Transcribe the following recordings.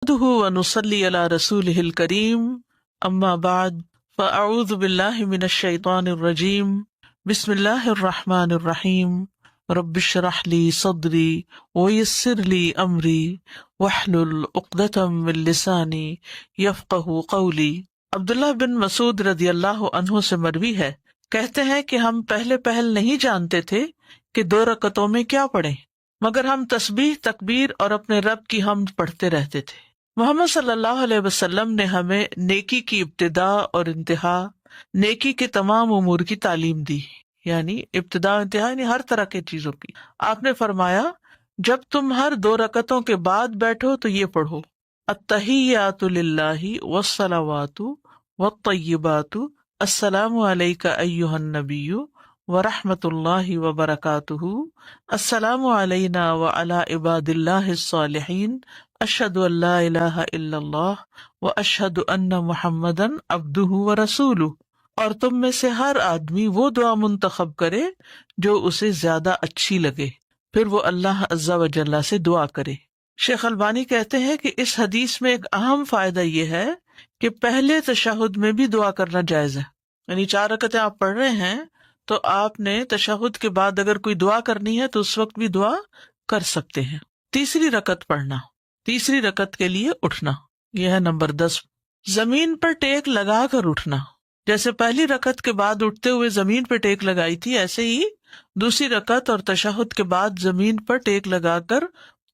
نحمده ونصلي على رسوله الكريم اما بعد فاعوذ بالله من الشيطان الرجيم بسم الله الرحمن الرحيم رب اشرح لي صدري ويسر لي امري واحلل عقدة من لساني يفقهوا قولي۔ عبداللہ بن مسعود رضی اللہ عنہ سے مروی ہے، کہتے ہیں کہ ہم پہل نہیں جانتے تھے کہ 2 رکعتوں میں کیا پڑھیں، مگر ہم تسبیح، تکبیر اور اپنے رب کی حمد پڑھتے رہتے تھے۔ محمد صلی اللہ علیہ وسلم نے ہمیں نیکی کی ابتدا اور انتہا، نیکی کے تمام امور کی تعلیم دی، یعنی ابتدا و انتہا یعنی ہر طرح کی چیزوں کی۔ آپ نے فرمایا جب تم ہر 2 رکعتوں کے بعد بیٹھو تو یہ پڑھو، التحیات للہ والصلوات والطیبات السلام علیک ایھا النبی ورحمۃ اللہ وبرکاتہ، السلام علینا وعلی عباد اللہ الصالحین، اشہد ان لا الہ الا اللہ واشہد ان محمدا عبدہ ورسولہ۔ اور تم میں سے ہر آدمی وہ دعا منتخب کرے جو اسے زیادہ اچھی لگے، پھر وہ اللہ عز و جل سے دعا کرے۔ شیخ البانی کہتے ہیں کہ اس حدیث میں ایک اہم فائدہ یہ ہے کہ پہلے تشہد میں بھی دعا کرنا جائز ہے، یعنی 4 رکعتیں آپ پڑھ رہے ہیں تو آپ نے تشہد کے بعد اگر کوئی دعا کرنی ہے تو اس وقت بھی دعا کر سکتے ہیں۔ تیسری رکعت پڑھنا، تیسری رکعت کے لیے اٹھنا، یہ ہے نمبر 10۔ زمین پر ٹیک لگا کر اٹھنا، جیسے پہلی رکعت کے بعد اٹھتے ہوئے زمین پر ٹیک لگائی تھی، ایسے ہی دوسری رکعت اور تشہد کے بعد زمین پر ٹیک لگا کر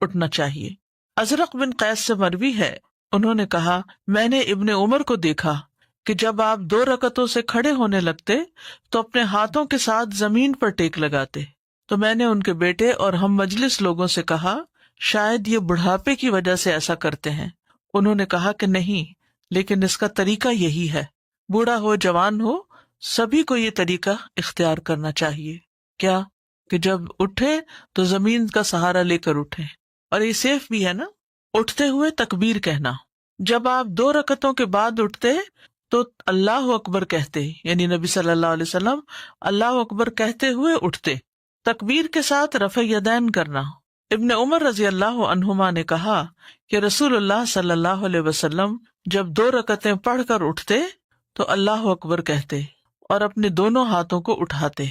اٹھنا چاہیے۔ ازرق بن قیس سے مروی ہے، انہوں نے کہا میں نے ابن عمر کو دیکھا کہ جب آپ 2 رکعتوں سے کھڑے ہونے لگتے تو اپنے ہاتھوں کے ساتھ زمین پر ٹیک لگاتے، تو میں نے ان کے بیٹے اور ہم مجلس لوگوں سے کہا شاید یہ بڑھاپے کی وجہ سے ایسا کرتے ہیں۔ انہوں نے کہا کہ نہیں، لیکن اس کا طریقہ یہی ہے، بوڑھا ہو جوان ہو سبھی کو یہ طریقہ اختیار کرنا چاہیے۔ کیا کہ جب اٹھے تو زمین کا سہارا لے کر اٹھے، اور یہ سیف بھی ہے نا۔ اٹھتے ہوئے تکبیر کہنا، جب آپ 2 رکعتوں کے بعد اٹھتے تو اللہ اکبر کہتے، یعنی نبی صلی اللہ علیہ وسلم اللہ اکبر کہتے ہوئے اٹھتے۔ تکبیر کے ساتھ رفع یدین کرنا، ابن عمر رضی اللہ عنہما نے کہا کہ رسول اللہ صلی اللہ علیہ وسلم جب 2 رکعتیں پڑھ کر اٹھتے تو اللہ اکبر کہتے اور اپنے دونوں ہاتھوں کو اٹھاتے،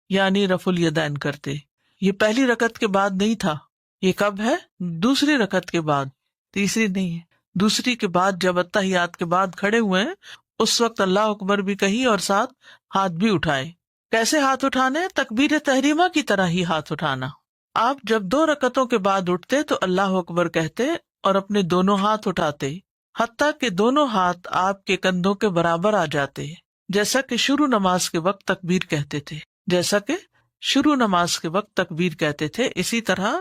یعنی رفع الیدین کرتے۔ یہ پہلی رکعت کے بعد نہیں تھا، یہ کب ہے؟ دوسری رکعت کے بعد، تیسری نہیں ہے، دوسری کے بعد جب اتحیات کے بعد کھڑے ہوئے ہیں اس وقت اللہ اکبر بھی کہی اور ساتھ ہاتھ بھی اٹھائے۔ کیسے ہاتھ اٹھانے؟ تکبیر تحریمہ کی طرح ہی ہاتھ اٹھانا۔ آپ جب 2 رکعتوں کے بعد اٹھتے تو اللہ اکبر کہتے اور اپنے دونوں ہاتھ اٹھاتے، حتیٰ کہ دونوں ہاتھ آپ کے کندھوں کے برابر آ جاتے، جیسا کہ شروع نماز کے وقت تکبیر کہتے تھے، جیسا کہ شروع نماز کے وقت تکبیر کہتے تھے۔ اسی طرح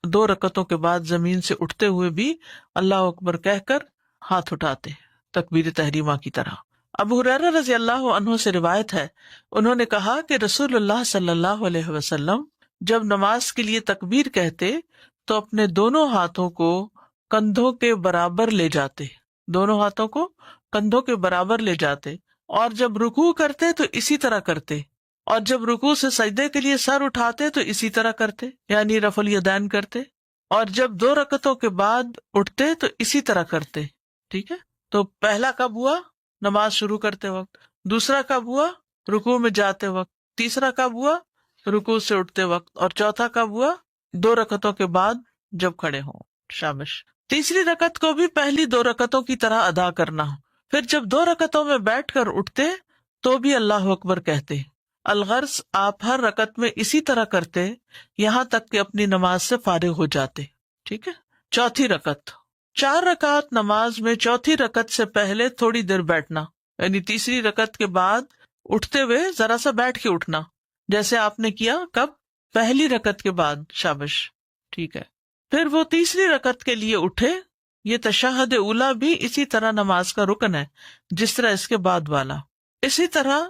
2 رکعتوں کے بعد زمین سے اٹھتے ہوئے بھی اللہ اکبر کہہ کر ہاتھ اٹھاتے، تکبیر تحریمہ کی طرح۔ ابو ہریرہ رضی اللہ عنہ سے روایت ہے، انہوں نے کہا کہ رسول اللہ صلی اللہ علیہ وسلم جب نماز کے لیے تکبیر کہتے تو اپنے دونوں ہاتھوں کو کندھوں کے برابر لے جاتے، دونوں ہاتھوں کو کندھوں کے برابر لے جاتے، اور جب رکوع کرتے تو اسی طرح کرتے، اور جب رکوع سے سجدے کے لیے سر اٹھاتے تو اسی طرح کرتے، یعنی رفع الیدین کرتے، اور جب 2 رکعتوں کے بعد اٹھتے تو اسی طرح کرتے۔ ٹھیک ہے، تو پہلا کب ہوا؟ نماز شروع کرتے وقت، دوسرا کب ہوا؟ رکوع میں جاتے وقت، تیسرا کب ہوا؟ رکوع سے اٹھتے وقت، اور چوتھا کب ہوا؟ 2 رکعتوں کے بعد جب کھڑے ہوں۔ شابش۔ تیسری رکعت کو بھی پہلی 2 رکعتوں کی طرح ادا کرنا، پھر جب 2 رکعتوں میں بیٹھ کر اٹھتے تو بھی اللہ اکبر کہتے۔ الغرض آپ ہر رکعت میں اسی طرح کرتے یہاں تک کہ اپنی نماز سے فارغ ہو جاتے۔ ٹھیک ہے۔ چوتھی رکعت، 4 رکعت نماز میں چوتھی رکعت سے پہلے تھوڑی دیر بیٹھنا، یعنی تیسری رکعت کے بعد اٹھتے ہوئے ذرا سا بیٹھ کے اٹھنا، جیسے آپ نے کیا کب؟ پہلی رکعت کے بعد۔ شابش، ٹھیک ہے۔ پھر وہ تیسری رکعت کے لیے اٹھے۔ یہ تشہد اولیٰ بھی اسی طرح نماز کا رکن ہے جس طرح اس کے بعد والا۔ اسی طرح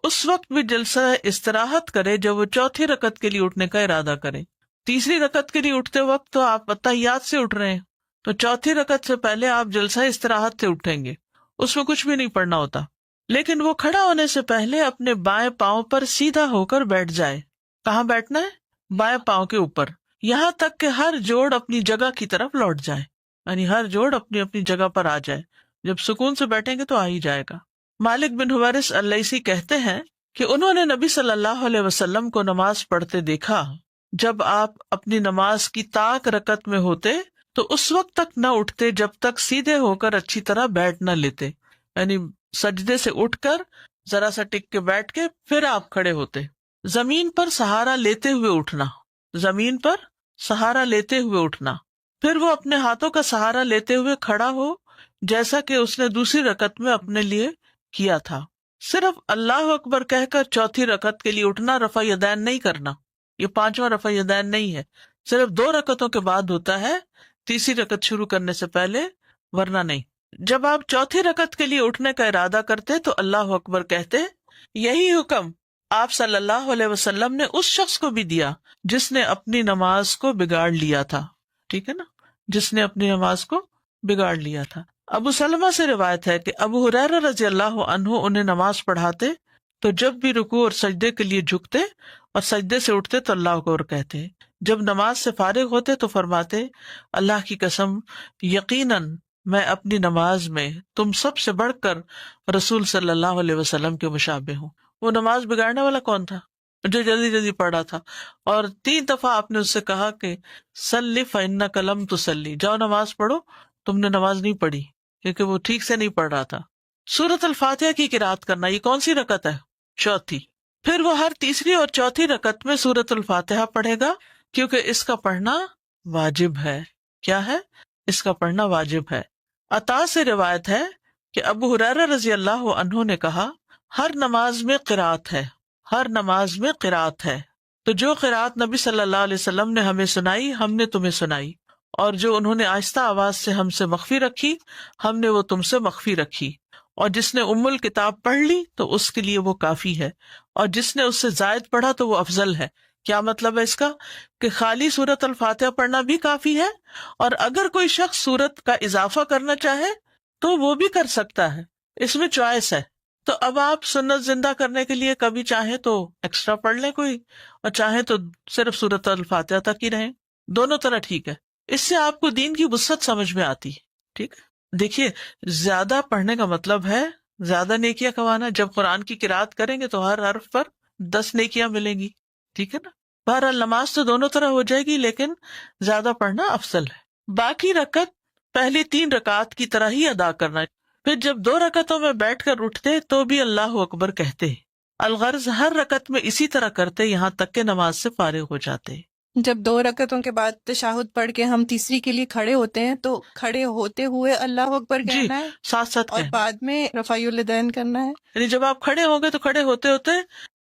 اس وقت بھی جلسہ استراحت کرے جب وہ چوتھی رکعت کے لیے اٹھنے کا ارادہ کرے۔ تیسری رکعت کے لیے اٹھتے وقت تو آپ اتحیات سے اٹھ رہے ہیں، تو چوتھی رکعت سے پہلے آپ جلسہ استراحت سے اٹھیں گے، اس میں کچھ بھی نہیں پڑھنا ہوتا، لیکن وہ کھڑا ہونے سے پہلے اپنے بائیں پاؤں پر سیدھا ہو کر بیٹھ جائے۔ کہاں بیٹھنا ہے؟ بائیں پاؤں کے اوپر، یہاں تک کہ ہر جوڑ اپنی جگہ کی طرف لوٹ جائے۔ یعنی ہر جوڑ اپنی اپنی جگہ پر آ جائے. جب سکون سے بیٹھیں گے تو آ ہی جائے گا. مالک بن حویرث اللیثی کہتے ہیں کہ انہوں نے نبی صلی اللہ علیہ وسلم کو نماز پڑھتے دیکھا. جب آپ اپنی نماز کی طاق رکعت میں ہوتے تو اس وقت تک نہ اٹھتے جب تک سیدھے ہو کر اچھی طرح بیٹھ نہ لیتے. یعنی سجدے سے اٹھ کر ذرا سا ٹک کے بیٹھ کے پھر آپ کھڑے ہوتے. زمین پر سہارا لیتے ہوئے اٹھنا، زمین پر سہارا لیتے ہوئے اٹھنا. پھر وہ اپنے ہاتھوں کا سہارا لیتے ہوئے کھڑا ہو جیسا کہ اس نے دوسری رکعت میں اپنے لیے کیا تھا. صرف اللہ اکبر کہہ کر چوتھی رکعت کے لیے اٹھنا، رفع یدین نہیں کرنا. یہ پانچواں رفع یدین نہیں ہے، صرف 2 رکعتوں کے بعد ہوتا ہے، تیسری رکعت شروع کرنے سے پہلے، ورنہ نہیں. جب آپ چوتھی رکعت کے لیے اٹھنے کا ارادہ کرتے تو اللہ اکبر کہتے. یہی حکم آپ صلی اللہ علیہ وسلم نے اس شخص کو بھی دیا جس نے اپنی نماز کو بگاڑ لیا تھا. ٹھیک ہے نا، جس نے اپنی نماز کو بگاڑ لیا تھا. ابو سلمہ سے روایت ہے کہ ابو ہریرہ رضی اللہ عنہ انہیں نماز پڑھاتے تو جب بھی رکوع اور سجدے کے لیے جھکتے اور سجدے سے اٹھتے تو اللہ اکبر کہتے. جب نماز سے فارغ ہوتے تو فرماتے اللہ کی قسم یقیناً میں اپنی نماز میں تم سب سے بڑھ کر رسول صلی اللہ علیہ وسلم کے مشابہ ہوں. وہ نماز بگاڑنے والا کون تھا؟ جو جلدی جلدی پڑھا تھا. اور 3 دفعہ آپ نے اس سے کہا کہ صلی فإنک لم تصلی، جاؤ نماز پڑھو، تم نے نماز نہیں پڑھی، کیونکہ وہ ٹھیک سے نہیں پڑھ رہا تھا. سورۃ الفاتحہ کی قرات کرنا، یہ کون سی رکعت ہے؟ چوتھی. پھر وہ ہر تیسری اور چوتھی رکعت میں سورۃ الفاتحہ پڑھے گا کیونکہ اس کا پڑھنا واجب ہے. کیا ہے؟ اس کا پڑھنا واجب ہے. عطا سے روایت ہے کہ ابو ہریرہ رضی اللہ عنہ نے کہا ہر نماز میں قرات ہے، ہر نماز میں قرات ہے. تو جو قرات نبی صلی اللہ علیہ وسلم نے ہمیں سنائی ہم نے تمہیں سنائی، اور جو انہوں نے آہستہ آواز سے ہم سے مخفی رکھی ہم نے وہ تم سے مخفی رکھی. اور جس نے ام الکتاب پڑھ لی تو اس کے لیے وہ کافی ہے، اور جس نے اس سے زائد پڑھا تو وہ افضل ہے. کیا مطلب ہے اس کا؟ کہ خالی سورۃ الفاتحہ پڑھنا بھی کافی ہے، اور اگر کوئی شخص سورت کا اضافہ کرنا چاہے تو وہ بھی کر سکتا ہے، اس میں چوائس ہے. تو اب آپ سنت زندہ کرنے کے لیے کبھی چاہیں تو ایکسٹرا پڑھ لیں کوئی، اور چاہیں تو صرف سورۃ الفاتحہ تک ہی رہیں. دونوں طرح ٹھیک ہے. اس سے آپ کو دین کی وسعت سمجھ میں آتی ہے. ٹھیک ہے، دیکھیے زیادہ پڑھنے کا مطلب ہے زیادہ نیکیاں کمانا. جب قرآن کی قرات کریں گے تو ہر حرف پر 10 نیکیاں ملیں گی. ٹھیک ہے نا. بہرحال نماز تو دونوں طرح ہو جائے گی، لیکن زیادہ پڑھنا افضل ہے. باقی رکعت پہلی 3 رکعات کی طرح ہی ادا کرنا. پھر جب 2 رکعتوں میں بیٹھ کر اٹھتے تو بھی اللہ اکبر کہتے. الغرض ہر رکعت میں اسی طرح کرتے یہاں تک کہ نماز سے فارغ ہو جاتے. جب 2 رکعتوں کے بعد تشہد پڑھ کے ہم تیسری کے لیے کھڑے ہوتے ہیں تو کھڑے ہوتے ہوئے اللہ اکبر جی کہنا ہے ساتھ ساتھ اور کہنا. بعد میں رفع الیدین کرنا ہے. یعنی جب آپ کھڑے ہوں گے تو کھڑے ہوتے ہوتے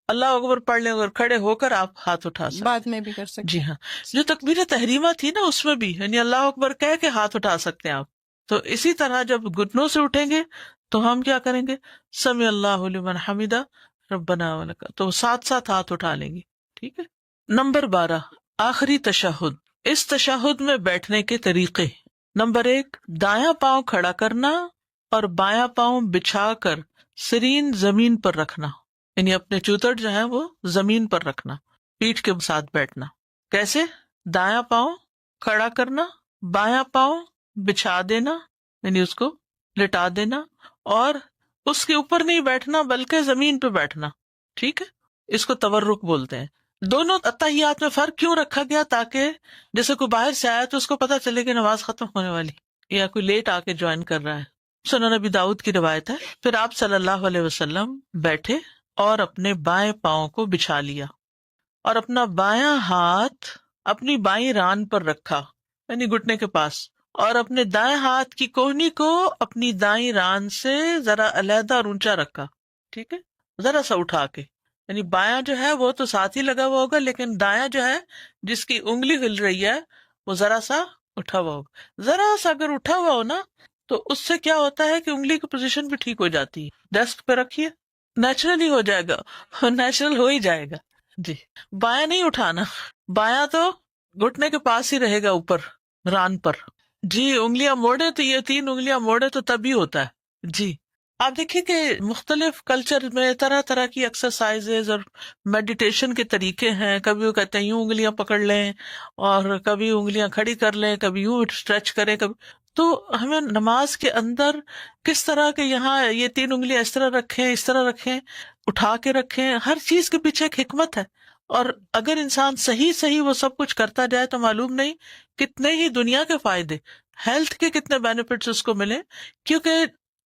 اللہ اکبر پڑھ لیں، اور کھڑے ہو کر آپ ہاتھ اٹھا سکتے. بعد میں بھی کر سکتے جی ہیں. ہاں، جو تکبیر تحریمہ تھی نا اس میں بھی یعنی اللہ اکبر کہہ کے ہاتھ اٹھا سکتے ہیں آپ. تو اسی طرح جب گھٹنوں سے اٹھیں گے تو ہم کیا کریں گے؟ سمع اللہ لمن حمدہ ربنا ولک، تو ساتھ ساتھ ہاتھ اٹھا لیں گے. ٹھیک ہے. نمبر 12 آخری تشہد. اس تشہد میں بیٹھنے کے طریقے. نمبر 1 دایاں پاؤں کھڑا کرنا اور بایاں پاؤں بچھا کر سرین زمین پر رکھنا، یعنی اپنے چوتڑ جو ہیں وہ زمین پر رکھنا، پیٹھ کے ساتھ بیٹھنا. کیسے؟ دایاں پاؤں کھڑا کرنا، بایاں پاؤں بچھا دینا یعنی اس کو لٹا دینا، اور اس کے اوپر نہیں بیٹھنا بلکہ زمین پہ بیٹھنا. ٹھیک ہے. اس کو تورک بولتے ہیں. دونوں اتحیات میں فرق کیوں رکھا گیا؟ تاکہ جیسے کوئی باہر سے آیا تو اس کو پتا چلے کہ نماز ختم ہونے والی، یا کوئی لیٹ آ کے جوائن کر رہا ہے. سنن نبی داؤد کی روایت ہے، پھر آپ صلی اللہ علیہ وسلم بیٹھے اور اپنے بائیں پاؤں کو بچھا لیا اور اپنا بایاں ہاتھ اپنی بائیں ران پر رکھا یعنی گھٹنے کے پاس، اور اپنے دائیں ہاتھ کی کوہنی کو اپنی دائیں ران سے ذرا علیحدہ اور اونچا رکھا. ٹھیک ہے، ذرا سا اٹھا کے، یعنی بایاں جو ہے وہ تو ساتھ ہی لگا ہوا ہوگا، لیکن دایاں جو ہے جس کی انگلی ہل رہی ہے وہ ذرا سا اٹھا ہوا ہوگا. ذرا سا اگر اٹھا ہوا ہو نا تو اس سے کیا ہوتا ہے کہ انگلی کی پوزیشن بھی ٹھیک ہو جاتی ہے. ڈیسک پہ رکھیے، نیچرلی ہو جائے گا، نیچرل ہو ہی جائے گا. جی بایاں نہیں اٹھانا، بایاں تو گھٹنے کے پاس ہی رہے گا اوپر ران پر. جی انگلیاں موڑے تو یہ 3 انگلیاں موڑے تو تبھی ہوتا ہے. جی آپ دیکھیے کہ مختلف کلچر میں طرح طرح کی ایکسرسائزز اور میڈیٹیشن کے طریقے ہیں. کبھی وہ کہتے ہیں یوں انگلیاں پکڑ لیں، اور کبھی انگلیاں کھڑی کر لیں، کبھی یوں اسٹریچ کریں، کبھی تو ہمیں نماز کے اندر کس طرح کے یہاں یہ 3 انگلیاں اس طرح رکھیں، اس طرح رکھیں، اٹھا کے رکھیں، ہر چیز کے پیچھے ایک حکمت ہے. اور اگر انسان صحیح صحیح وہ سب کچھ کرتا جائے تو معلوم نہیں کتنے ہی دنیا کے فائدے، ہیلتھ کے کتنے بینیفٹس اس کو ملے. کیونکہ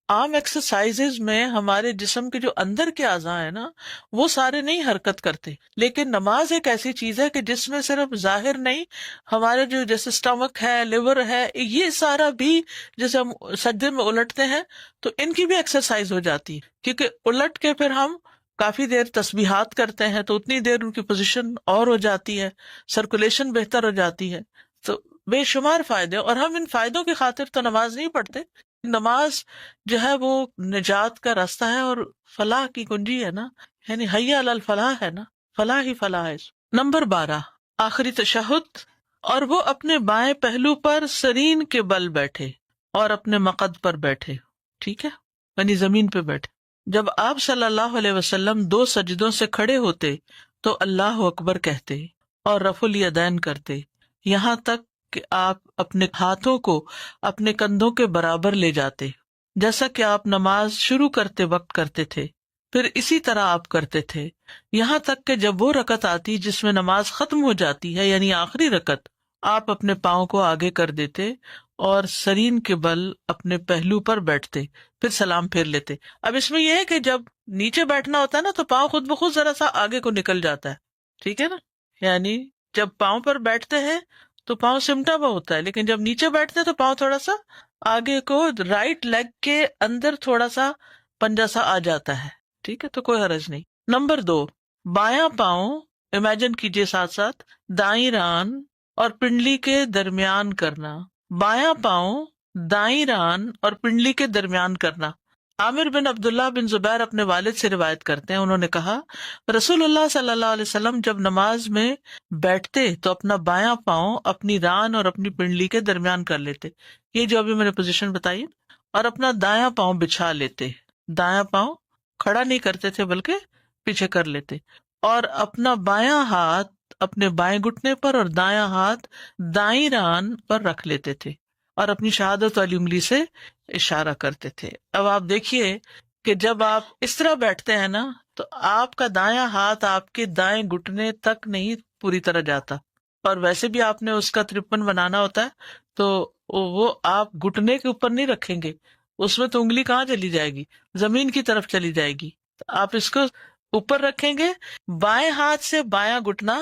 عام ایکسرسائزز میں ہمارے جسم کے جو اندر کے اعضاء ہیں نا وہ سارے نہیں حرکت کرتے، لیکن نماز ایک ایسی چیز ہے کہ جس میں صرف ظاہر نہیں، ہمارے جو جیسے اسٹمک ہے، لیور ہے، یہ سارا بھی جیسے ہم سجدے میں الٹتے ہیں تو ان کی بھی ایکسرسائز ہو جاتی ہے. کیونکہ الٹ کے پھر ہم کافی دیر تسبیحات کرتے ہیں تو اتنی دیر ان کی پوزیشن اور ہو جاتی ہے، سرکولیشن بہتر ہو جاتی ہے. تو بے شمار فائدے، اور ہم ان فائدوں کی خاطر تو نماز نہیں پڑھتے. نماز جو ہے وہ نجات کا راستہ ہے اور فلاح کی کنجی ہے نا، یعنی حی علی الفلاح ہے نا، فلاح ہی فلاح ہے. نمبر 12، آخری تشہد. اور وہ اپنے بائیں پہلو پر سرین کے بل بیٹھے اور اپنے مقد پر بیٹھے. ٹھیک ہے، یعنی زمین پہ بیٹھے. جب آپ صلی اللہ علیہ وسلم 2 سجدوں سے کھڑے ہوتے تو اللہ اکبر کہتے اور رفع الیدین کرتے، یہاں تک کہ آپ اپنے ہاتھوں کو اپنے کندھوں کے برابر لے جاتے، جیسا کہ آپ نماز شروع کرتے وقت کرتے تھے. پھر اسی طرح آپ کرتے تھے یہاں تک کہ جب وہ رکعت آتی جس میں نماز ختم ہو جاتی ہے، یعنی آخری رکعت، آپ اپنے پاؤں کو آگے کر دیتے اور سرین کے بل اپنے پہلو پر بیٹھتے، پھر سلام پھیر لیتے. اب اس میں یہ ہے کہ جب نیچے بیٹھنا ہوتا ہے نا تو پاؤں خود بخود ذرا سا آگے کو نکل جاتا ہے. ٹھیک ہے نا، یعنی جب پاؤں پر بیٹھتے ہیں تو پاؤں سمٹا ہوا ہوتا ہے، لیکن جب نیچے بیٹھتے ہیں تو پاؤں تھوڑا سا آگے کو، رائٹ لیگ کے اندر تھوڑا سا پنجہ سا آ جاتا ہے. ٹھیک ہے، تو کوئی حرج نہیں. نمبر 2، بایاں پاؤں امیجن کیجئے ساتھ ساتھ دائیں ران اور پنڈلی کے درمیان کرنا. بایاں پاؤں دائیں ران اور پنڈلی کے درمیان کرنا. عامر بن عبداللہ بن زبیر اپنے والد سے روایت کرتے ہیں، انہوں نے کہا رسول اللہ صلی اللہ علیہ وسلم جب نماز میں بیٹھتے تو اپنا بایاں پاؤں اپنی ران اور اپنی پنڈلی کے درمیان کر لیتے، یہ جو ابھی میں نے پوزیشن بتائی، اور اپنا دایاں پاؤں بچھا لیتے. دایاں پاؤں کھڑا نہیں کرتے تھے بلکہ پیچھے کر لیتے، اور اپنا بایاں ہاتھ اپنے بائیں گھٹنے پر اور دایاں ہاتھ دائیں ران پر رکھ لیتے تھے اور اپنی شہادت والی انگلی سے اشارہ کرتے تھے. اب آپ دیکھیے کہ جب آپ اس طرح بیٹھتے ہیں نا تو آپ کا دایاں ہاتھ آپ کے دائیں گھٹنے تک نہیں پوری طرح جاتا، اور ویسے بھی آپ نے اس کا 53 بنانا ہوتا ہے تو وہ آپ گھٹنے کے اوپر نہیں رکھیں گے، اس میں تو انگلی کہاں چلی جائے گی، زمین کی طرف چلی جائے گی. تو آپ اس کو اوپر رکھیں گے، بائیں ہاتھ سے بایاں گھٹنا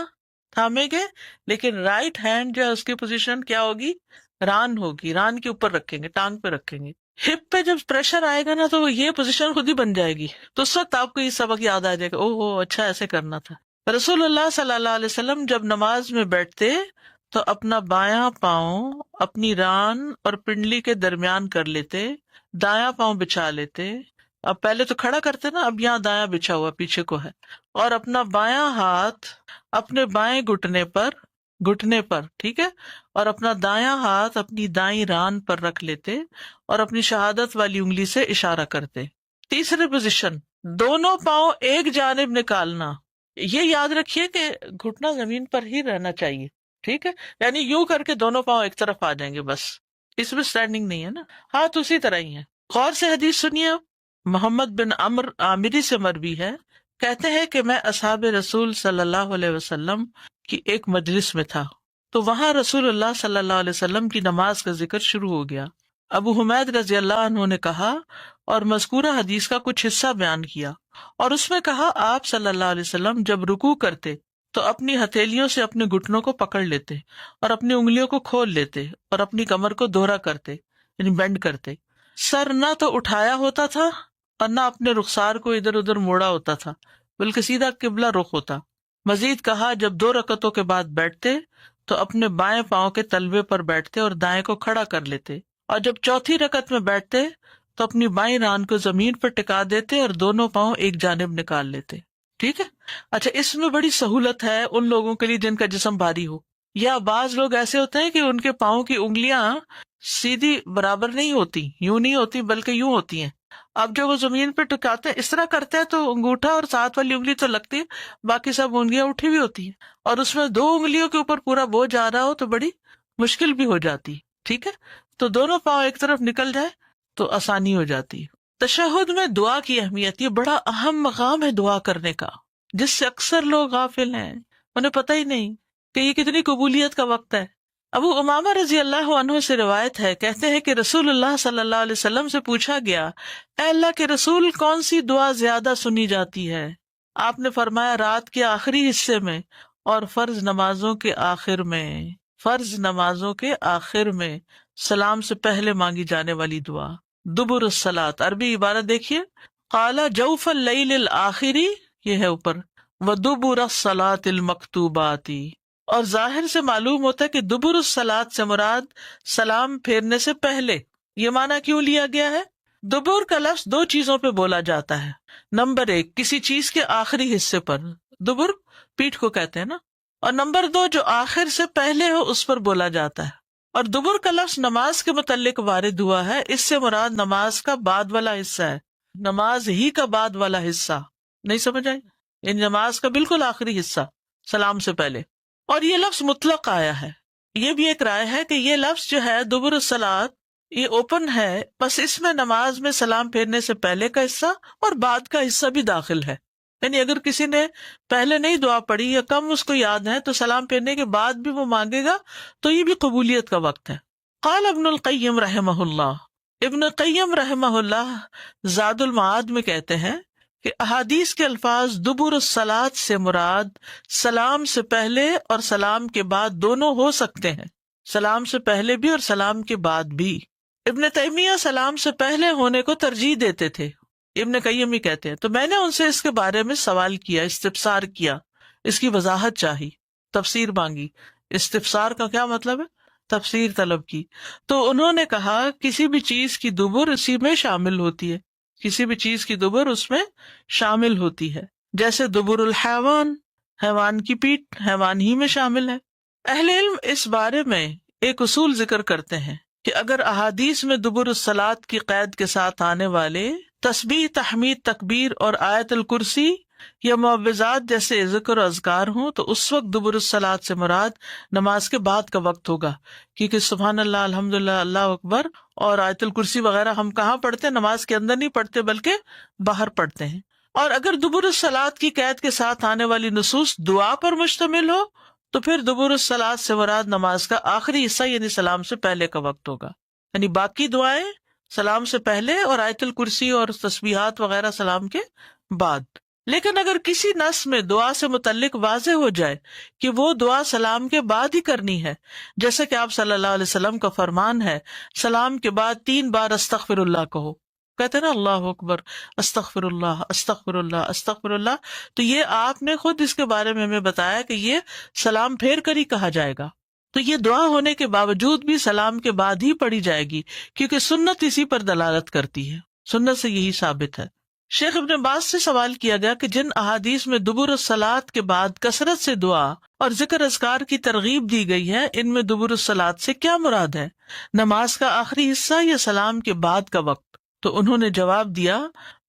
تھامیں گے، لیکن رائٹ ہینڈ جو ہے اس کی پوزیشن کیا ہوگی، ران ہوگی، ران کے اوپر رکھیں گے، ٹانگ پہ رکھیں گے. ہپ پہ جب پریشر آئے گا نا تو یہ پوزیشن خود ہی بن جائے گی، تو اس وقت آپ کو یہ سبق یاد آ جائے گا، او ہو اچھا ایسے کرنا تھا. رسول اللہ صلی اللہ علیہ وسلم جب نماز میں بیٹھتے تو اپنا بایاں پاؤں اپنی ران اور پنڈلی کے درمیان کر لیتے، دایاں پاؤں بچھا لیتے. اب پہلے تو کھڑا کرتے نا، اب یہاں دایاں بچھا ہوا پیچھے کو ہے، اور اپنا بایاں ہاتھ اپنے بائیں گھٹنے پر ٹھیک ہے، اور اپنا دایاں ہاتھ اپنی دائیں ران پر رکھ لیتے اور اپنی شہادت والی انگلی سے اشارہ کرتے. تیسری پوزیشن، دونوں پاؤں ایک جانب نکالنا. یہ یاد رکھیے کہ گھٹنا زمین پر ہی رہنا چاہیے. ٹھیک ہے، یعنی یوں کر کے دونوں پاؤں ایک طرف آ جائیں گے، بس اس میں اسٹینڈنگ نہیں ہے نا، ہاتھ اسی طرح ہی ہے. غور سے حدیث سنیے. محمد بن عمر عامری سے مروی ہے، کہتے ہیں کہ میں اصحاب رسول صلی اللہ علیہ وسلم کی ایک مجلس میں تھا تو وہاں رسول اللہ صلی اللہ علیہ وسلم کی نماز کا ذکر شروع ہو گیا. ابو حمید رضی اللہ عنہ نے کہا اور مذکورہ حدیث کا کچھ حصہ بیان کیا، اور اس میں کہا آپ صلی اللہ علیہ وسلم جب رکوع کرتے تو اپنی ہتھیلیوں سے اپنے گھٹنوں کو پکڑ لیتے اور اپنی انگلیوں کو کھول لیتے اور اپنی کمر کو دوہرا کرتے، یعنی بینڈ کرتے. سر نہ تو اٹھایا ہوتا تھا اور نہ اپنے رخسار کو ادھر ادھر موڑا ہوتا تھا، بلکہ سیدھا قبلہ رخ ہوتا. مزید کہا جب 2 رکعتوں کے بعد بیٹھتے تو اپنے بائیں پاؤں کے تلوے پر بیٹھتے اور دائیں کو کھڑا کر لیتے، اور جب چوتھی رکعت میں بیٹھتے تو اپنی بائیں ران کو زمین پر ٹکا دیتے اور دونوں پاؤں ایک جانب نکال لیتے. ٹھیک ہے. اچھا، اس میں بڑی سہولت ہے ان لوگوں کے لیے جن کا جسم بھاری ہو، یا بعض لوگ ایسے ہوتے ہیں کہ ان کے پاؤں کی انگلیاں سیدھی برابر نہیں ہوتی، یوں نہیں ہوتی بلکہ یوں ہوتی ہیں. اب جب وہ زمین پہ ٹکاتے ہیں اس طرح کرتے ہیں تو انگوٹھا اور ساتھ والی انگلی تو لگتی ہے، باقی سب انگلیاں اٹھی ہوئی ہوتی ہیں، اور اس میں 2 انگلیوں کے اوپر پورا بوجھ آ رہا ہو تو بڑی مشکل بھی ہو جاتی. ٹھیک ہے، تو دونوں پاؤں ایک طرف نکل جائے تو آسانی ہو جاتی ہے۔ تشہد میں دعا کی اہمیت، یہ بڑا اہم مقام ہے دعا کرنے کا، جس سے اکثر لوگ غافل ہیں، انہیں پتہ ہی نہیں کہ یہ کتنی قبولیت کا وقت ہے۔ ابو امامہ رضی اللہ عنہ سے روایت ہے، کہتے ہیں کہ رسول اللہ صلی اللہ علیہ وسلم سے پوچھا گیا، اے اللہ کے رسول، کون سی دعا زیادہ سنی جاتی ہے؟ آپ نے فرمایا رات کے آخری حصے میں اور فرض نمازوں کے آخر میں، فرض نمازوں کے آخر میں سلام سے پہلے مانگی جانے والی دعا۔ دبر الصلاۃ، عربی عبارت دیکھیے، قال جوف اللیل الآخری، یہ ہے اوپر، ودبر الصلاۃ المکتوبات، اور ظاہر سے معلوم ہوتا ہے کہ دبر الصلاۃ سے مراد سلام پھیرنے سے پہلے۔ یہ معنی کیوں لیا گیا ہے؟ دبر کا لفظ دو چیزوں پہ بولا جاتا ہے۔ نمبر ایک، کسی چیز کے آخری حصے پر، دبر پیٹھ کو کہتے ہیں نا، اور نمبر دو جو آخر سے پہلے ہو اس پر بولا جاتا ہے۔ اور دبر کا لفظ نماز کے متعلق وارد ہوا ہے، اس سے مراد نماز کا بعد والا حصہ ہے، نماز ہی کا بعد والا حصہ، نہیں سمجھ آئی؟ یعنی نماز کا بالکل آخری حصہ سلام سے پہلے۔ اور یہ لفظ مطلق آیا ہے، یہ بھی ایک رائے ہے کہ یہ لفظ جو ہے دبر الصلاۃ، یہ اوپن ہے، بس اس میں نماز میں سلام پھیرنے سے پہلے کا حصہ اور بعد کا حصہ بھی داخل ہے۔ یعنی اگر کسی نے پہلے نہیں دعا پڑھی یا کم اس کو یاد ہے تو سلام پھیرنے کے بعد بھی وہ مانگے گا تو یہ بھی قبولیت کا وقت ہے۔ قال ابن القیم رحمہ اللہ، ابن قیم رحمہ اللہ زاد المعاد میں کہتے ہیں کہ احادیث کے الفاظ دبر الصلاۃ سے مراد سلام سے پہلے اور سلام کے بعد دونوں ہو سکتے ہیں، سلام سے پہلے بھی اور سلام کے بعد بھی۔ ابن تیمیہ سلام سے پہلے ہونے کو ترجیح دیتے تھے، ابن قیم ہی کہتے ہیں، تو میں نے ان سے اس کے بارے میں سوال کیا، استفسار کیا، اس کی وضاحت چاہی، تفسیر مانگی۔ استفسار کا کیا مطلب ہے؟ تفسیر طلب کی۔ تو انہوں نے کہا کسی بھی چیز کی دبر اسی میں شامل ہوتی ہے، کسی بھی چیز کی دبر اس میں شامل ہوتی ہے، جیسے دبر الحیوان، حیوان کی پیٹھ حیوان ہی میں شامل ہے۔ اہل علم اس بارے میں ایک اصول ذکر کرتے ہیں کہ اگر احادیث میں دبر الصلاۃ کی قید کے ساتھ آنے والے تسبیح، تحمید، تکبیر اور آیت الکرسی یا معوذات جیسے ذکر و اذکار ہوں تو اس وقت دبر الصلاۃ سے مراد نماز کے بعد کا وقت ہوگا، کیونکہ سبحان اللہ، الحمدللہ، اللہ اکبر اور آیت الکرسی وغیرہ ہم کہاں پڑھتے ہیں؟ نماز کے اندر نہیں پڑھتے بلکہ باہر پڑھتے ہیں۔ اور اگر دبر الصلاۃ کی قید کے ساتھ آنے والی نصوص دعا پر مشتمل ہو تو پھر دبر الصلاۃ سے مراد نماز کا آخری حصہ یعنی سلام سے پہلے کا وقت ہوگا، یعنی باقی دعائیں سلام سے پہلے اور آیت الکرسی اور تسبیحات وغیرہ سلام کے بعد۔ لیکن اگر کسی نص میں دعا سے متعلق واضح ہو جائے کہ وہ دعا سلام کے بعد ہی کرنی ہے، جیسے کہ آپ صلی اللہ علیہ وسلم کا فرمان ہے سلام کے بعد 3 بار استغفر اللہ کہو، کہتے ہیں نا اللہ اکبر، استغفر اللہ، استغفر اللہ، استغفر اللہ، تو یہ آپ نے خود اس کے بارے میں ہمیں بتایا کہ یہ سلام پھیر کر ہی کہا جائے گا۔ تو یہ دعا ہونے کے باوجود بھی سلام کے بعد ہی پڑھی جائے گی، کیونکہ سنت اسی پر دلالت کرتی ہے، سنت سے یہی ثابت ہے۔ شیخ ابن باز سے سوال کیا گیا کہ جن احادیث میں دبر الصلاۃ کے بعد کثرت سے دعا اور ذکر اذکار کی ترغیب دی گئی ہے، ان میں دبر الصلاۃ سے کیا مراد ہے؟ نماز کا آخری حصہ یا سلام کے بعد کا وقت؟ تو انہوں نے جواب دیا،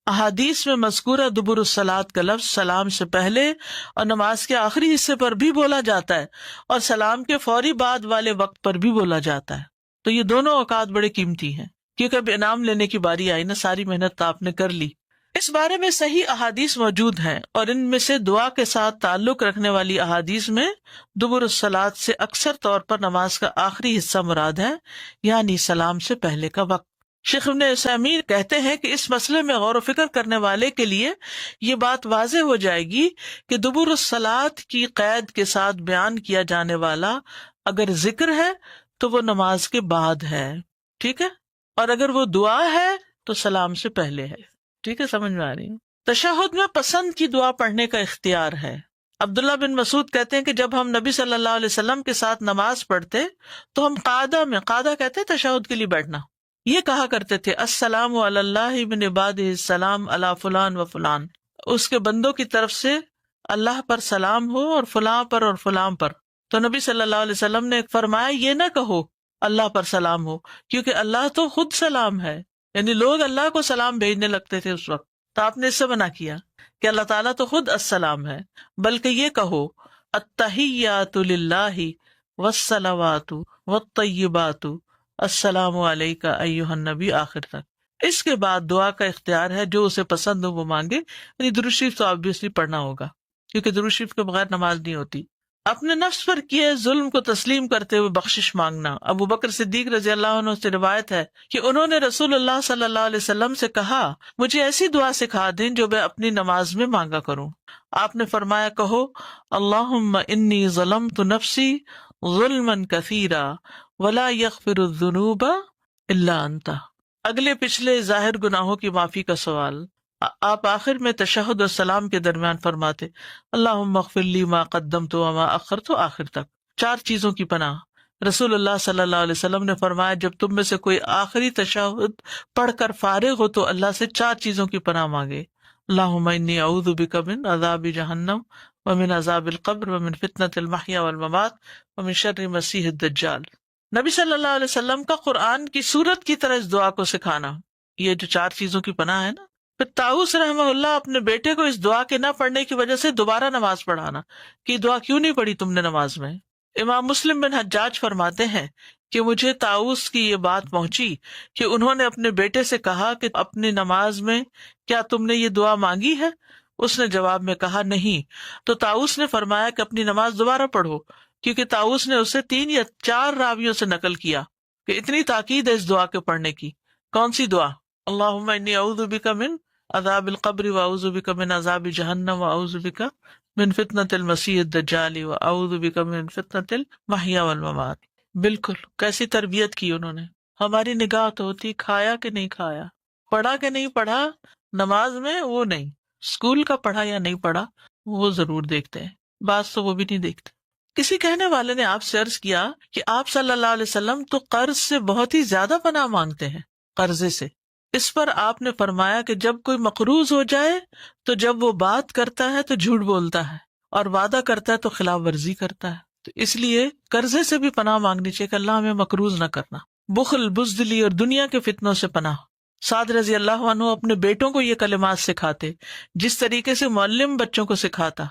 احادیث میں مذکورہ دبر الصلاۃ کا لفظ سلام سے پہلے اور نماز کے آخری حصے پر بھی بولا جاتا ہے اور سلام کے فوری بعد والے وقت پر بھی بولا جاتا ہے۔ تو یہ دونوں اوقات بڑے قیمتی ہیں، کیونکہ اب انعام لینے کی باری آئی نا، ساری محنت آپ نے کر لی۔ اس بارے میں صحیح احادیث موجود ہیں، اور ان میں سے دعا کے ساتھ تعلق رکھنے والی احادیث میں دبر الصلاۃ سے اکثر طور پر نماز کا آخری حصہ مراد ہے، یعنی سلام سے پہلے کا وقت۔ شیخ ابن عثیمین کہتے ہیں کہ اس مسئلے میں غور و فکر کرنے والے کے لیے یہ بات واضح ہو جائے گی کہ دبر الصلاۃ کی قید کے ساتھ بیان کیا جانے والا اگر ذکر ہے تو وہ نماز کے بعد ہے، ٹھیک ہے، اور اگر وہ دعا ہے تو سلام سے پہلے ہے، ٹھیک ہے، سمجھ میں آ رہی ہے۔ تشہد میں پسند کی دعا پڑھنے کا اختیار ہے۔ عبداللہ بن مسعود کہتے ہیں کہ جب ہم نبی صلی اللہ علیہ وسلم کے ساتھ نماز پڑھتے تو ہم قعدہ میں، قعدہ کہتے ہیں تشہد کے لیے بیٹھنا، یہ کہا کرتے تھے السلام علی اللہ من عبادہ السلام علی فلان و فلان، اس کے بندوں کی طرف سے اللہ پر سلام ہو اور فلاں پر اور فلاں پر۔ تو نبی صلی اللہ علیہ وسلم نے فرمایا یہ نہ کہو اللہ پر سلام ہو، کیونکہ اللہ تو خود سلام ہے، یعنی لوگ اللہ کو سلام بھیجنے لگتے تھے اس وقت، تو آپ نے اس سے منع کیا کہ اللہ تعالیٰ تو خود السلام ہے، بلکہ یہ کہو التحیات للہ والصلوات والطیبات السلام علیکہ ایھا النبی آخر تک. اس کے بعد دعا کا اختیار ہے، جو اسے پسند ہو وہ مانگے. یعنی درود شریف تو آبویسلی پڑھنا ہوگا، کیونکہ درود شریف کے بغیر نماز نہیں ہوتی. اپنے نفس پر کیے ظلم کو تسلیم کرتے ہوئے بخشش مانگنا. ابو بکر صدیق رضی اللہ عنہ سے روایت ہے کہ انہوں نے رسول اللہ صلی اللہ علیہ وسلم سے کہا، مجھے ایسی دعا سکھا دیں جو میں اپنی نماز میں مانگا کروں. آپ نے فرمایا، کہو اللہم انی ظلمت نفسی ظلما کثیرا ولا یغفر الذنوب الا انت. اگلے پچھلے ظاہر گناہوں کی معافی کا سوال. آپ آخر میں تشہد اور سلام کے درمیان فرماتے اللہم اغفر لی ما قدمت وما اخرت، آخر تک. 4 چیزوں کی پناہ. رسول اللہ صلی اللہ علیہ وسلم نے فرمایا، جب تم میں سے کوئی آخری تشہد پڑھ کر فارغ ہو تو اللہ سے 4 چیزوں کی پناہ مانگے. اللہم انی اعوذ بک من عذاب جہنم ومن عذاب القبر ومن فتنۃ المحیا والممات ومن شر مسیح الدجال. نبی صلی اللہ علیہ وسلم کا قرآن کی سورت کی طرح اس دعا کو سکھانا، یہ جو 4 چیزوں کی پناہ ہے نا. پھر طاؤس رحمہ اللہ اپنے بیٹے کو اس دعا کے نہ پڑھنے کی وجہ سے دوبارہ نماز پڑھانا کہ یہ دعا کیوں نہیں پڑھی تم نے نماز میں. امام مسلم بن حجاج فرماتے ہیں کہ مجھے طاؤس کی یہ بات پہنچی کہ انہوں نے اپنے بیٹے سے کہا کہ اپنی نماز میں کیا تم نے یہ دعا مانگی ہے؟ اس نے جواب میں کہا نہیں. تو طاؤس نے فرمایا کہ اپنی نماز دوبارہ پڑھو، کیونکہ طاؤس نے اسے 3 یا 4 راویوں سے نقل کیا کہ اتنی تاکید ہے اس دعا کے پڑھنے کی. کون سی دعا؟ اللہم انی اعوذ بک من عذاب القبر واعوذ بک من عذاب جہنم واعوذ بک من فتنۃ المسیح الدجال واعوذ بک من فتنۃ المحیا والممات. بالکل کیسی تربیت کی انہوں نے. ہماری نگاہ تو ہوتی کھایا کہ نہیں کھایا، پڑھا کہ نہیں پڑھا. نماز میں وہ نہیں، اسکول کا پڑھا یا نہیں پڑھا وہ ضرور دیکھتے ہیں، بعض تو وہ بھی نہیں دیکھتے. کسی کہنے والے نے آپ سے عرض کیا کہ آپ صلی اللہ علیہ وسلم تو قرض سے بہت ہی زیادہ پناہ مانگتے ہیں، قرضے سے. اس پر آپ نے فرمایا کہ جب کوئی مقروض ہو جائے تو جب وہ بات کرتا ہے تو جھوٹ بولتا ہے اور وعدہ کرتا ہے تو خلاف ورزی کرتا ہے. تو اس لیے قرضے سے بھی پناہ مانگنی چاہیے کہ اللہ ہمیں مقروض نہ کرنا. بخل، بزدلی اور دنیا کے فتنوں سے پناہ. سعد رضی اللہ عنہ اپنے بیٹوں کو یہ کلمات سکھاتے جس طریقے سے معلم بچوں کو سکھاتا،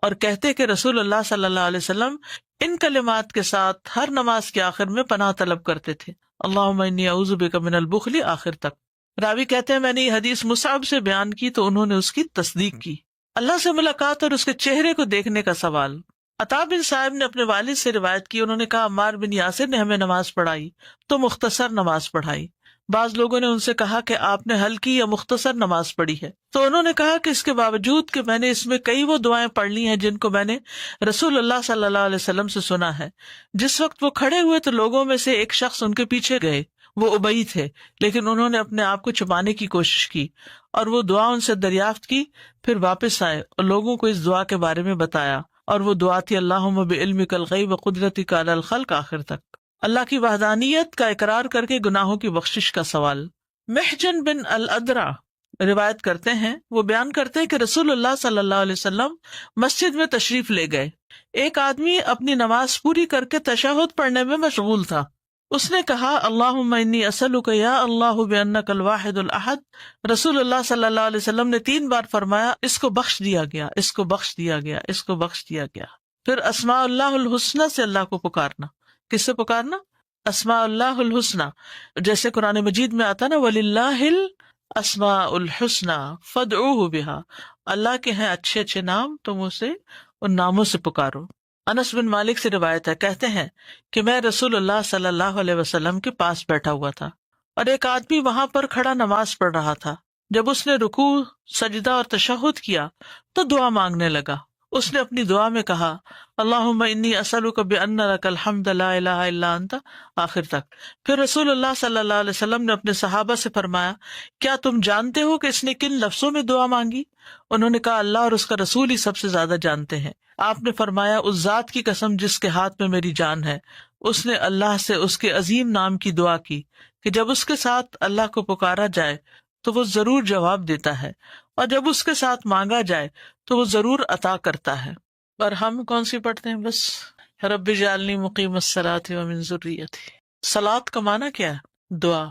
اور کہتے کہ رسول اللہ صلی اللہ علیہ وسلم ان کلمات کے ساتھ ہر نماز کے آخر میں پناہ طلب کرتے تھے. اللہم انی اعوذ بک من البخل، آخر تک. راوی کہتے ہیں میں نے یہ حدیث مصعب سے بیان کی تو انہوں نے اس کی تصدیق کی. اللہ سے ملاقات اور اس کے چہرے کو دیکھنے کا سوال. عطا بن صاحب نے اپنے والد سے روایت کی، انہوں نے کہا عمار بن یاسر نے ہمیں نماز پڑھائی تو مختصر نماز پڑھائی. بعض لوگوں نے ان سے کہا کہ آپ نے ہلکی یا مختصر نماز پڑھی ہے، تو انہوں نے کہا کہ اس کے باوجود کہ میں نے اس میں کئی وہ دعائیں پڑھ لی ہیں جن کو میں نے رسول اللہ صلی اللہ علیہ وسلم سے سنا ہے. جس وقت وہ کھڑے ہوئے تو لوگوں میں سے ایک شخص ان کے پیچھے گئے، وہ ابئی تھے، لیکن انہوں نے اپنے آپ کو چھپانے کی کوشش کی اور وہ دعا ان سے دریافت کی. پھر واپس آئے اور لوگوں کو اس دعا کے بارے میں بتایا، اور وہ دعا تھی اللہم بعلمک الغیب وقدرتک علی الخلق، آخر تک. اللہ کی وحدانیت کا اقرار کر کے گناہوں کی بخشش کا سوال. محجن بن الادرع روایت کرتے ہیں، وہ بیان کرتے ہیں کہ رسول اللہ صلی اللہ علیہ وسلم مسجد میں تشریف لے گئے. ایک آدمی اپنی نماز پوری کر کے تشہد پڑھنے میں مشغول تھا. اس نے کہا اللہم انی اسألک یا اللہ بانک الواحد الاحد. رسول اللہ صلی اللہ علیہ وسلم نے 3 بار فرمایا اس کو بخش دیا گیا، اس کو بخش دیا گیا، اس کو بخش دیا گیا. پھر اسماء اللہ الحسنی سے اللہ کو پکارنا. کس سے پکارنا؟ اسماء اللہ الحسنی. جیسے قرآن مجید میں آتا نا وَلِلَّهِ الْأَسْمَاءُ الْحُسْنَى فَادْعُوهُ بِهَا. اللہ کے ہیں اچھے اچھے نام، تم اسے ان ناموں سے پکارو. انس بن مالک سے روایت ہے، کہتے ہیں کہ میں رسول اللہ صلی اللہ علیہ وسلم کے پاس بیٹھا ہوا تھا اور ایک آدمی وہاں پر کھڑا نماز پڑھ رہا تھا. جب اس نے رکوع، سجدہ اور تشہد کیا تو دعا مانگنے لگا. اس نے اپنی دعا میں کہا اللہم انی اسألک بان لک الحمد لا الہ الا انت، آخر تک. پھر رسول اللہ صلی اللہ علیہ وسلم نے اپنے صحابہ سے فرمایا کیا تم جانتے ہو کہ اس نے کن لفظوں میں دعا مانگی؟ انہوں نے کہا اللہ اور اس کا رسول ہی سب سے زیادہ جانتے ہیں. آپ نے فرمایا اس ذات کی قسم جس کے ہاتھ میں میری جان ہے. اس نے اللہ سے اس کے عظیم نام کی دعا کی کہ جب اس کے ساتھ اللہ کو پکارا جائے تو وہ ضرور جواب دیتا ہے، اور جب اس کے ساتھ مانگا جائے تو وہ ضرور عطا کرتا ہے. اور ہم کون سی پڑھتے ہیں؟ بس رب اجعلنی مقیم الصلاۃ ومن ذریتی. صلاۃ کا معنی کیا ہے؟ دعا.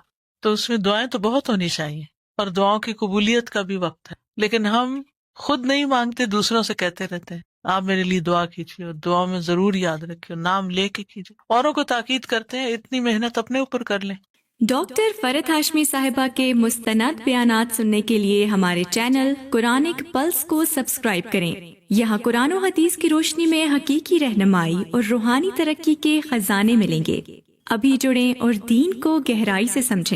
تو اس میں دعائیں تو بہت ہونی چاہیے اور دعاؤں کی قبولیت کا بھی وقت ہے، لیکن ہم خود نہیں مانگتے، دوسروں سے کہتے رہتے ہیں. آپ میرے لیے دعا کیجیے اور دعا میں ضرور یاد رکھیے، نام لے کے کیجیے. اوروں کو تاکید کرتے ہیں، اتنی محنت اپنے اوپر کر لیں. ڈاکٹر فرحت ہاشمی صاحبہ کے مستند بیانات سننے کے لیے ہمارے چینل قرآنک پلس کو سبسکرائب کریں. یہاں قرآن و حدیث کی روشنی میں حقیقی رہنمائی اور روحانی ترقی کے خزانے ملیں گے. ابھی جڑیں اور دین کو گہرائی سے سمجھیں.